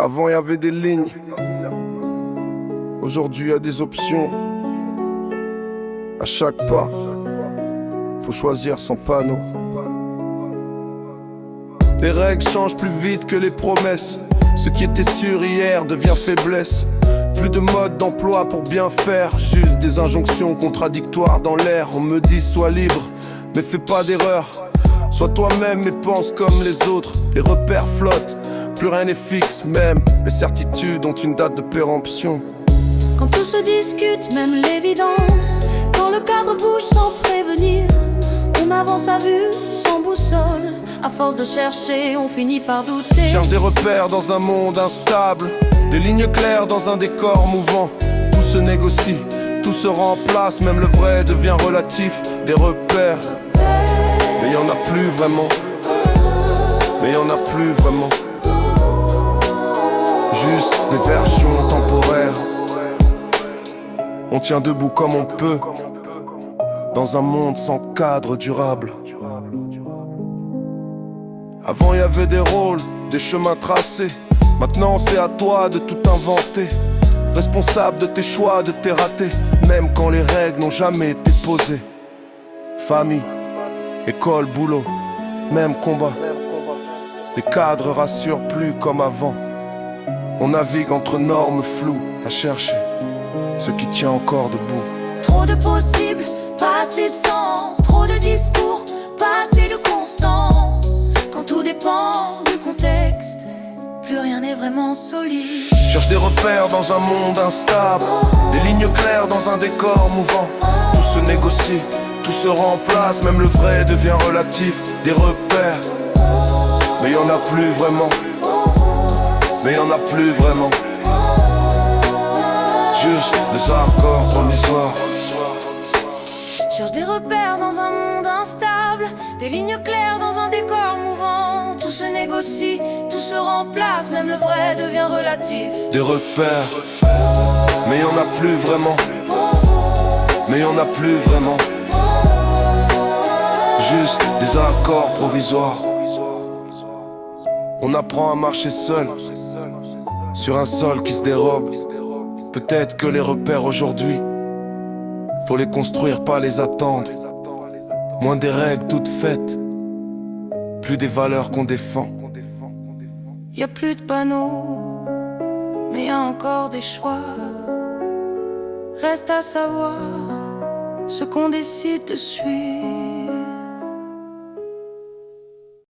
Avant y avait des lignes, aujourd'hui y a des options. À chaque pas, faut choisir son panneau. Les règles changent plus vite que les promesses. Ce qui était sûr hier devient faiblesse. Plus de mode d'emploi pour bien faire, juste des injonctions contradictoires dans l'air. On me dit sois libre, mais fais pas d'erreur. Sois toi-même et pense comme les autres. Les repères flottent, plus rien n'est fixe. Même les certitudes ont une date de péremption. Quand tout se discute, même l'évidence. Quand le cadre bouge sans prévenir, on avance à vue, sans boussole. À force de chercher, on finit par douter. Cherche des repères dans un monde instable, des lignes claires dans un décor mouvant. Tout se négocie, tout se remplace, même le vrai devient relatif. Des repères, mais y'en a plus vraiment. Mais y'en a plus vraiment. Juste des versions temporaires. On tient debout comme on peut, dans un monde sans cadre durable. Avant y avait des rôles, des chemins tracés. Maintenant c'est à toi de tout inventer. Responsable de tes choix, de tes ratés, même quand les règles n'ont jamais été posées. Famille, école, boulot, même combat. Les cadres rassurent plus comme avant. On navigue entre normes floues à chercher ce qui tient encore debout. Trop de possibles, pas assez de sens. Trop de discours, pas assez de constance. Quand tout dépend du contexte, plus rien n'est vraiment solide. Cherche des repères dans un monde instable, des lignes claires dans un décor mouvant. Tout se négocie, tout se remplace, même le vrai devient relatif. Des repères, mais y'en a plus vraiment. Mais y'en a plus vraiment. Juste les accords provisoires. Cherche des repères dans un monde instable, des lignes claires dans un décor mouvant. Tout se négocie, tout se remplace, même le vrai devient relatif. Des repères, mais y'en a plus vraiment. Mais y'en a plus vraiment. Juste des accords provisoires. On apprend à marcher seul, sur un sol qui se dérobe. Peut-être que les repères aujourd'hui, faut les construire, pas les attendre. Moins des règles toutes faites, plus des valeurs qu'on défend. Y a plus de panneaux, mais y a encore des choix. Reste à savoir ce qu'on décide de suivre.